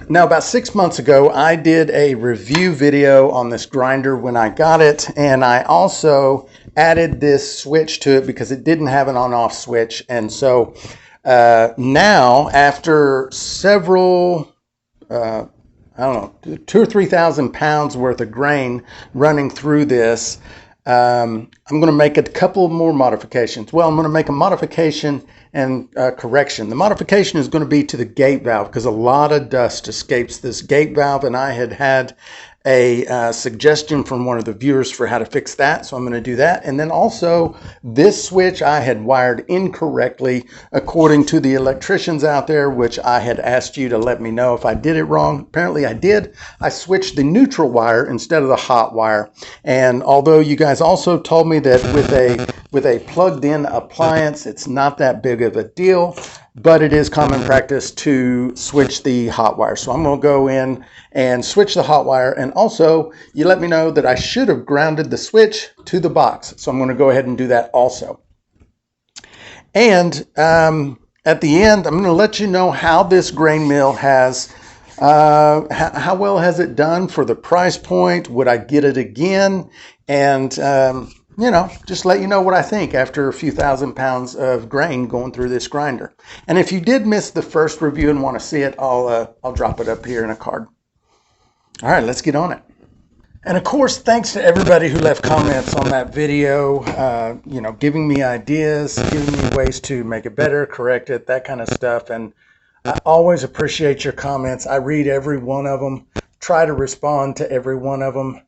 Now, about 6 months ago, I did a review video on this grinder when I got it, and I also added this switch to it because it didn't have an on-off switch. And so now, after several, I don't know, 2 or 3 thousand pounds worth of grain running through this, I'm going to make a couple more modifications. Well, I'm going to make a modification and correction. The modification is going to be to the gate valve because a lot of dust escapes this gate valve, and I had a suggestion from one of the viewers for how to fix that, so I'm going to do that. And then also, this switch I had wired incorrectly according to the electricians out there, which I had asked you to let me know if I did it wrong. Apparently I did. I switched the neutral wire instead of the hot wire, and although you guys also told me that with a plugged-in appliance it's not that big of a deal, but it is common practice to switch the hot wire. So I'm going to go in and switch the hot wire. And also, you let me know that I should have grounded the switch to the box. So I'm going to go ahead and do that also. And at the end, I'm going to let you know how this grain mill has, how well has it done for the price point? Would I get it again? And you know, just let you know what I think after a few thousand pounds of grain going through this grinder. And if you did miss the first review and want to see it, I'll drop it up here in a card. All right, let's get on it. And of course, thanks to everybody who left comments on that video, you know, giving me ideas, giving me ways to make it better, correct it, that kind of stuff. And I always appreciate your comments. I read every one of them, try to respond to every one of them,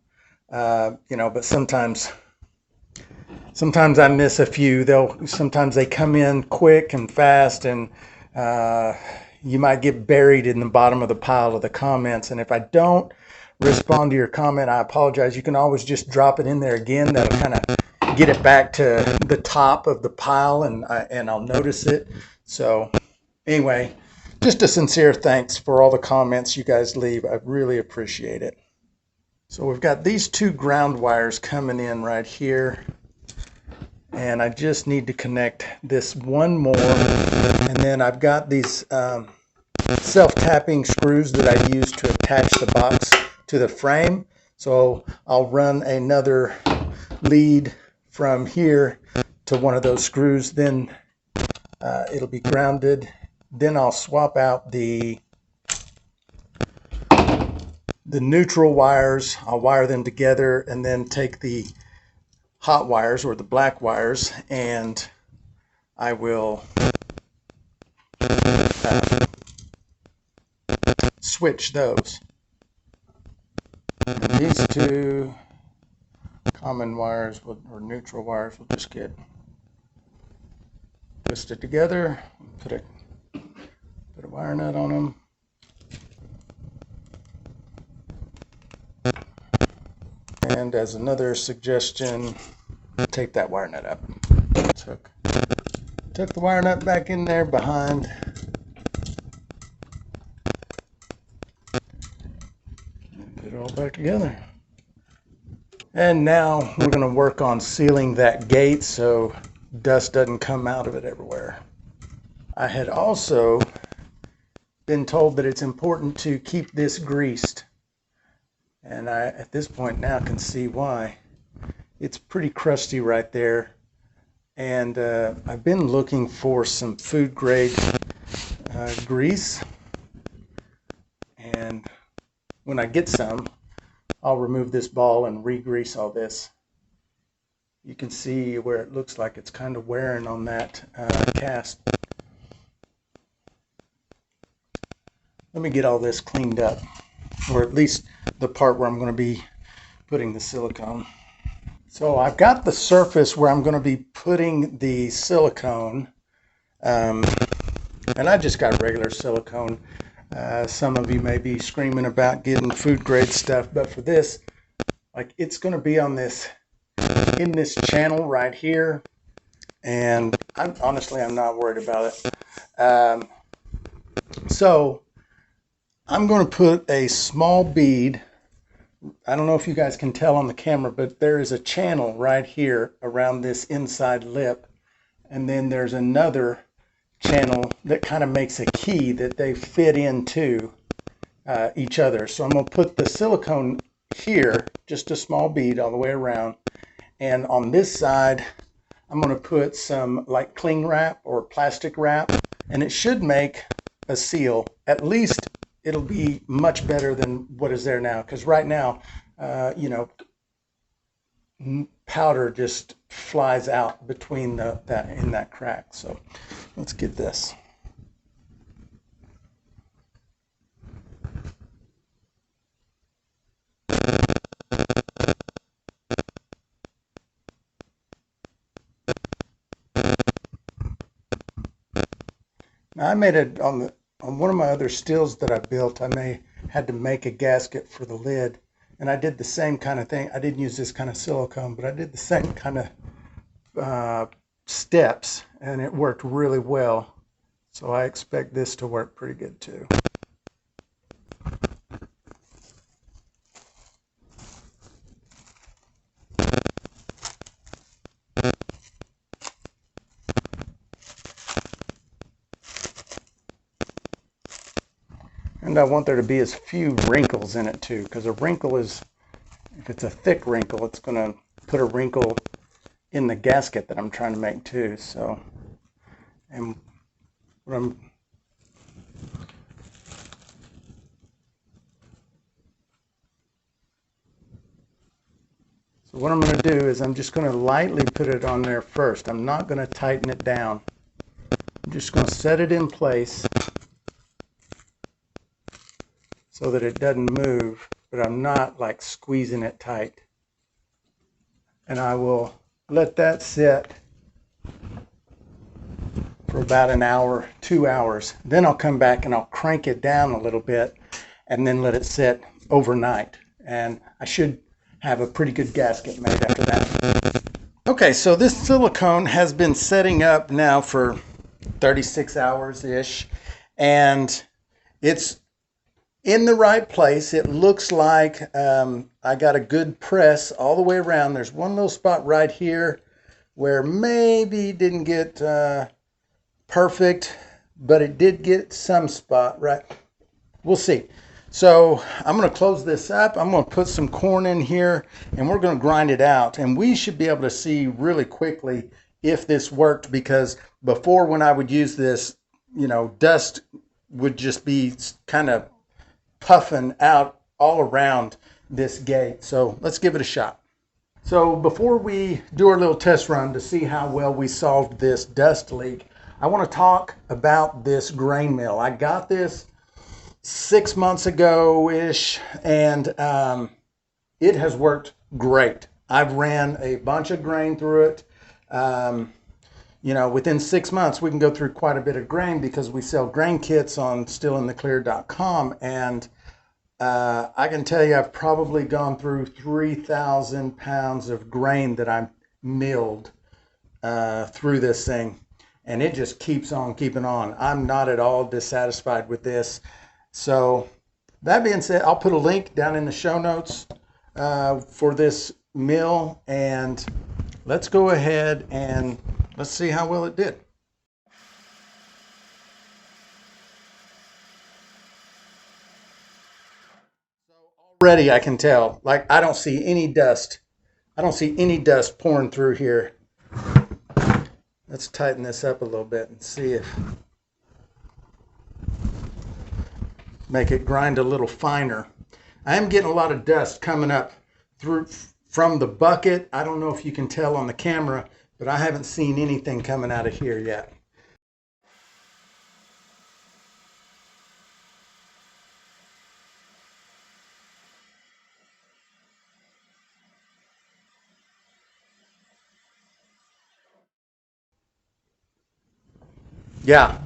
you know, but sometimes I miss a few. Sometimes they come in quick and fast, and you might get buried in the bottom of the pile of the comments. And if I don't respond to your comment, I apologize. You can always just drop it in there again. That'll kind of get it back to the top of the pile, and I'll notice it. So anyway, just a sincere thanks for all the comments you guys leave. I really appreciate it. So we've got these two ground wires coming in right here. And I just need to connect this one more, and then I've got these self-tapping screws that I use to attach the box to the frame. So I'll run another lead from here to one of those screws, then it'll be grounded. Then I'll swap out the neutral wires. I'll wire them together and then take the hot wires or the black wires, and I will switch those. And these two common wires or neutral wires will just get twisted together. Put a wire nut on them. And as another suggestion, take that wire nut up. Took the wire nut back in there behind. And put it all back together. And now we're going to work on sealing that gate so dust doesn't come out of it everywhere. I had also been told that it's important to keep this greased. And I, at this point now, can see why. It's pretty crusty right there. And I've been looking for some food grade grease. And when I get some, I'll remove this ball and re-grease all this. You can see where it looks like it's kind of wearing on that cast. Let me get all this cleaned up, or at least the part where I'm going to be putting the silicone. So I've got the surface where I'm going to be putting the silicone, and I just got regular silicone. Some of you may be screaming about getting food grade stuff, but for this, like, it's going to be on this, in this channel right here, and honestly I'm not worried about it. So I'm going to put a small bead. I don't know if you guys can tell on the camera, but there is a channel right here around this inside lip, and then there's another channel that kind of makes a key that they fit into, each other. So I'm going to put the silicone here, just a small bead all the way around. And on this side, I'm going to put some like cling wrap or plastic wrap, and it should make a seal. At least it'll be much better than what is there now, because right now, you know, powder just flies out between that crack. So let's get this. Now I made it on one of my other stills that I built. Had to make a gasket for the lid, and I did the same kind of thing. I didn't use this kind of silicone, but I did the same kind of steps, and it worked really well. So I expect this to work pretty good too. And I want there to be as few wrinkles in it too, because a wrinkle is, if it's a thick wrinkle, it's going to put a wrinkle in the gasket that I'm trying to make too. So, and what I'm going to do is I'm just going to lightly put it on there first. I'm not going to tighten it down. I'm just going to set it in place so that it doesn't move, but I'm not like squeezing it tight. And I will let that sit for about an hour, 2 hours. Then I'll come back and I'll crank it down a little bit and then let it sit overnight. And I should have a pretty good gasket made after that. Okay, so this silicone has been setting up now for 36 hours-ish, and it's in the right place. It looks like I got a good press all the way around. There's one little spot right here where maybe didn't get perfect, but it did get some spot right. We'll see. So I'm going to close this up. I'm going to put some corn in here, and we're going to grind it out. And we should be able to see really quickly if this worked, because before, when I would use this, you know, dust would just be kind of puffing out all around this gate. So let's give it a shot. So before we do our little test run to see how well we solved this dust leak, I want to talk about this grain mill. I got this 6 months ago-ish, and it has worked great. I've ran a bunch of grain through it. You know, within 6 months, we can go through quite a bit of grain because we sell grain kits on stillintheclear.com. And I can tell you I've probably gone through 3,000 pounds of grain that I milled through this thing. And it just keeps on keeping on. I'm not at all dissatisfied with this. So that being said, I'll put a link down in the show notes for this mill, and let's go ahead and let's see how well it did. So already I can tell, like, I don't see any dust. I don't see any dust pouring through here. Let's tighten this up a little bit and see if make it grind a little finer. I am getting a lot of dust coming up through from the bucket. I don't know if you can tell on the camera, but I haven't seen anything coming out of here yet. Yeah,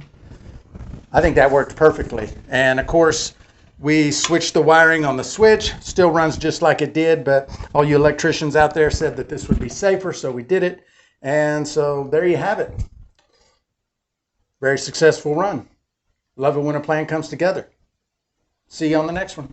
I think that worked perfectly. And of course, we switched the wiring on the switch. Still runs just like it did, but all you electricians out there said that this would be safer, so we did it. And so there you have it. Very successful run. Love it when a plan comes together. See you on the next one.